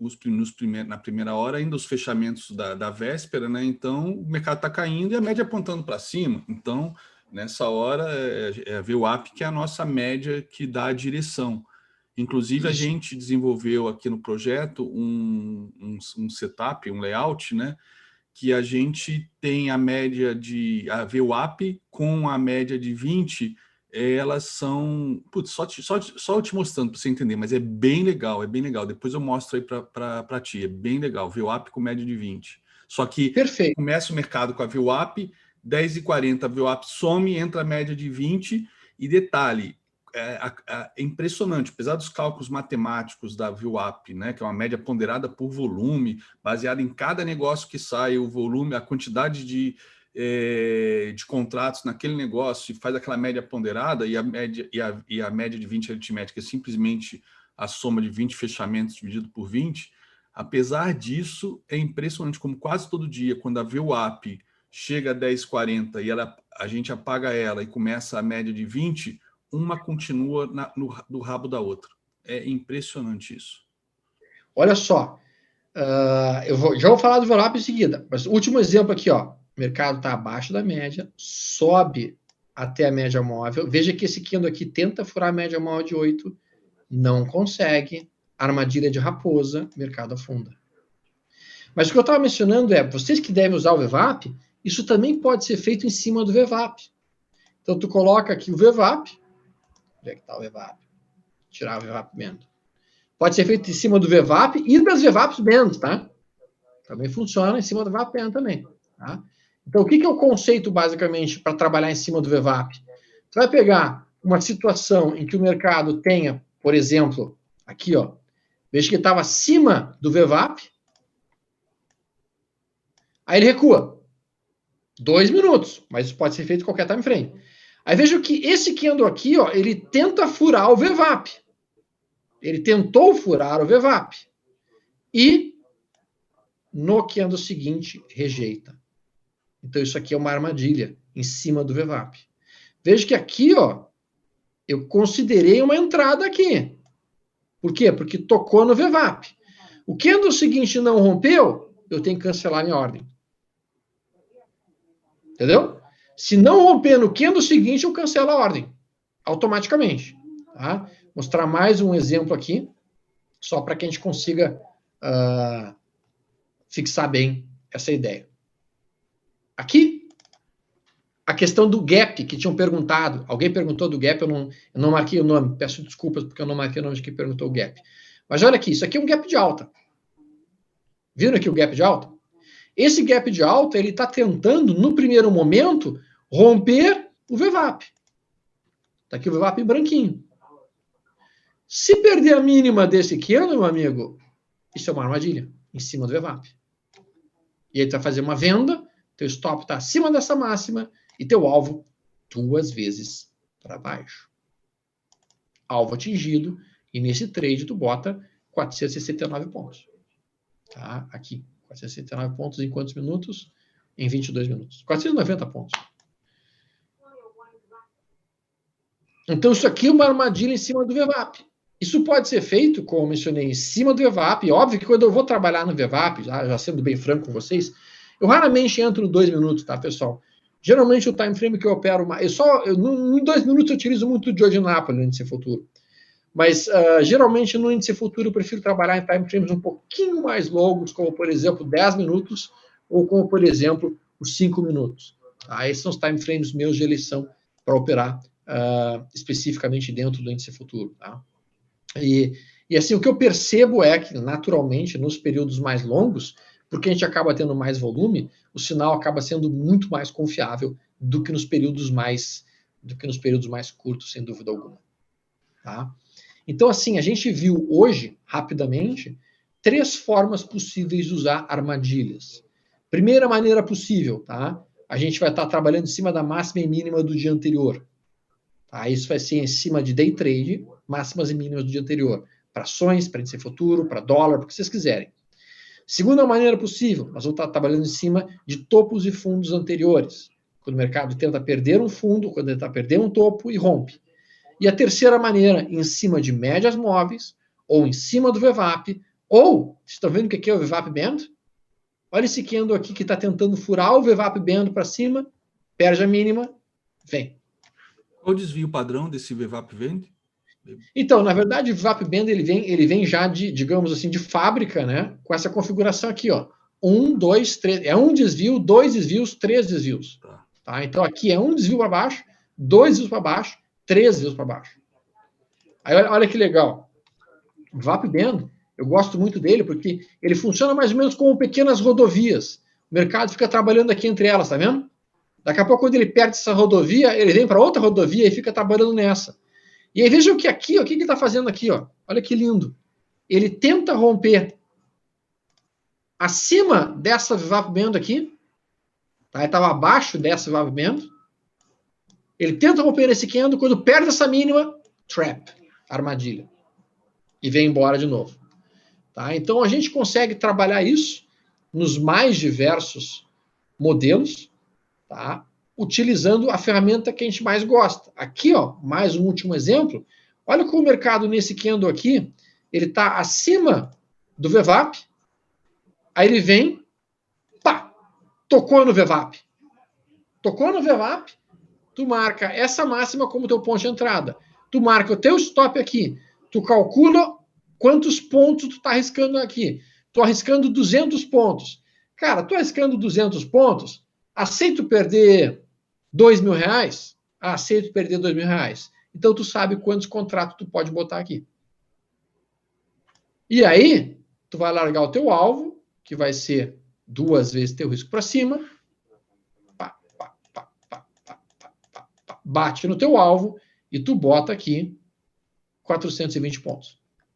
na primeira hora ainda os fechamentos da véspera, né? Então o mercado está caindo e a média apontando para cima. Então, nessa hora, é a VWAP que é a nossa média que dá a direção. Inclusive, a gente desenvolveu aqui no projeto um setup, um layout, né? Que a gente tem a média a VWAP com a média de 20, elas são... Putz, só eu te mostrando para você entender, mas é bem legal. Depois eu mostro aí para ti, é bem legal. VWAP com média de 20. Só que Perfeito. Começa o mercado com a VWAP, 10h40 a VWAP some, entra a média de 20, e detalhe, é impressionante, apesar dos cálculos matemáticos da VWAP, né, que é uma média ponderada por volume, baseada em cada negócio que sai, o volume, a quantidade de contratos naquele negócio, e faz aquela média ponderada, e a média de 20 aritmética é simplesmente a soma de 20 fechamentos dividido por 20. Apesar disso, é impressionante como quase todo dia, quando a VWAP chega a 10h40 e a gente apaga ela e começa a média de 20, uma continua no rabo da outra. É impressionante isso. Olha só, já vou falar do VWAP em seguida, mas o último exemplo aqui, ó, o mercado está abaixo da média, sobe até a média móvel. Veja que esse candle aqui tenta furar a média móvel de 8, não consegue, armadilha de raposa, mercado afunda. Mas o que eu estava mencionando vocês que devem usar o VWAP, isso também pode ser feito em cima do VWAP. Então, tu coloca aqui o VWAP. Onde é que está o VWAP? Tirar o VWAP Band. Pode ser feito em cima do VWAP e das VWAPs Bands, tá? Também funciona em cima do VWAP Band também, tá? Então, o que é o conceito, basicamente, para trabalhar em cima do VWAP? Tu vai pegar uma situação em que o mercado tenha, por exemplo, aqui, ó, veja que estava acima do VWAP, aí ele recua. 2 minutos, mas isso pode ser feito qualquer time frame. Aí veja que esse candle aqui, ó, ele tenta furar o VWAP. Ele tentou furar o VWAP. E no candle seguinte, rejeita. Então isso aqui é uma armadilha em cima do VWAP. Veja que aqui, ó, eu considerei uma entrada aqui. Por quê? Porque tocou no VWAP. O candle seguinte não rompeu, eu tenho que cancelar minha ordem. Entendeu? Se não romper no candle seguinte, eu cancelo a ordem. automaticamente. Tá? Mostrar mais um exemplo aqui, só para que a gente consiga fixar bem essa ideia. Aqui, a questão do gap, que tinham perguntado. Alguém perguntou do gap, eu não marquei o nome. Peço desculpas porque eu não marquei o nome de quem perguntou o gap. Mas olha aqui, isso aqui é um gap de alta. Viram aqui o gap de alta? Esse gap de alta, ele está tentando, no primeiro momento, romper o VWAP. Está aqui o VWAP em branquinho. Se perder a mínima desse candle, meu amigo, isso é uma armadilha em cima do VWAP. E aí tu vai fazer uma venda, teu stop está acima dessa máxima e teu alvo 2 vezes para baixo. Alvo atingido, e nesse trade tu bota 469 pontos. Tá? Aqui, 469 pontos em quantos minutos? Em 22 minutos. 490 pontos. Então isso aqui é uma armadilha em cima do VWAP. Isso pode ser feito, como eu mencionei, em cima do VWAP. Óbvio que quando eu vou trabalhar no VWAP, já sendo bem franco com vocês, eu raramente entro no 2 minutos, tá, pessoal? Geralmente o time frame que eu opero, em 2 minutos eu utilizo muito o George Napoli no índice futuro. Mas geralmente no índice futuro eu prefiro trabalhar em time frames um pouquinho mais longos, como por exemplo 10 minutos, ou como por exemplo os 5 minutos. Tá? Esses são os time frames meus de eleição para operar especificamente dentro do índice futuro. Tá? E assim, o que eu percebo é que, naturalmente, nos períodos mais longos, porque a gente acaba tendo mais volume, o sinal acaba sendo muito mais confiável do que nos períodos mais curtos, sem dúvida alguma. Tá? Então, assim, a gente viu hoje, rapidamente, 3 formas possíveis de usar armadilhas. Primeira maneira possível, tá? A gente vai estar trabalhando em cima da máxima e mínima do dia anterior. Tá? Isso vai ser em cima de day trade, máximas e mínimas do dia anterior. Para ações, para índice futuro, para dólar, para o que vocês quiserem. Segunda maneira possível, nós vamos estar trabalhando em cima de topos e fundos anteriores. Quando o mercado tenta perder um fundo, quando ele tenta perder um topo e rompe. E a terceira maneira, em cima de médias móveis, ou em cima do VWAP, ou, vocês estão vendo o que é o VWAP Band? Olha esse candle aqui que está tentando furar o VWAP Band para cima, perde a mínima, vem. Qual o desvio padrão desse VWAP Band? Então, na verdade, o VWAP Band ele vem já de, digamos assim, de fábrica, né? Com essa configuração aqui, ó. 1, 2, 3. É um desvio, 2 desvios, 3 desvios. Tá? Então aqui é um desvio para baixo, 2 desvios para baixo, 3 desvios para baixo. Aí olha que legal. O VWAP Band, eu gosto muito dele porque ele funciona mais ou menos como pequenas rodovias. O mercado fica trabalhando aqui entre elas, tá vendo? Daqui a pouco, quando ele perde essa rodovia, ele vem para outra rodovia e fica trabalhando nessa. E aí vejam que aqui, ó, o que ele está fazendo aqui, ó? Olha que lindo. Ele tenta romper acima dessa VWAP Band aqui. Tá? Ele estava abaixo dessa VWAP Band. Ele tenta romper nesse candle, quando perde essa mínima, trap, armadilha. E vem embora de novo. Tá? Então a gente consegue trabalhar isso nos mais diversos modelos, tá? Utilizando a ferramenta que a gente mais gosta. Aqui, ó, mais um último exemplo. Olha como o mercado nesse candle aqui, ele está acima do VWAP, aí ele vem, pá, tocou no VWAP. Tocou no VWAP, tu marca essa máxima como teu ponto de entrada. Tu marca o teu stop aqui. Tu calcula quantos pontos tu está arriscando aqui. Tô arriscando 200 pontos. Cara, tô arriscando 200 pontos, aceito perder R$2.000? Aceito perder R$2.000. Então tu sabe quantos contratos tu pode botar aqui. E aí, tu vai largar o teu alvo, que vai ser 2 vezes teu risco para cima, bate no teu alvo e tu bota aqui 420 pontos.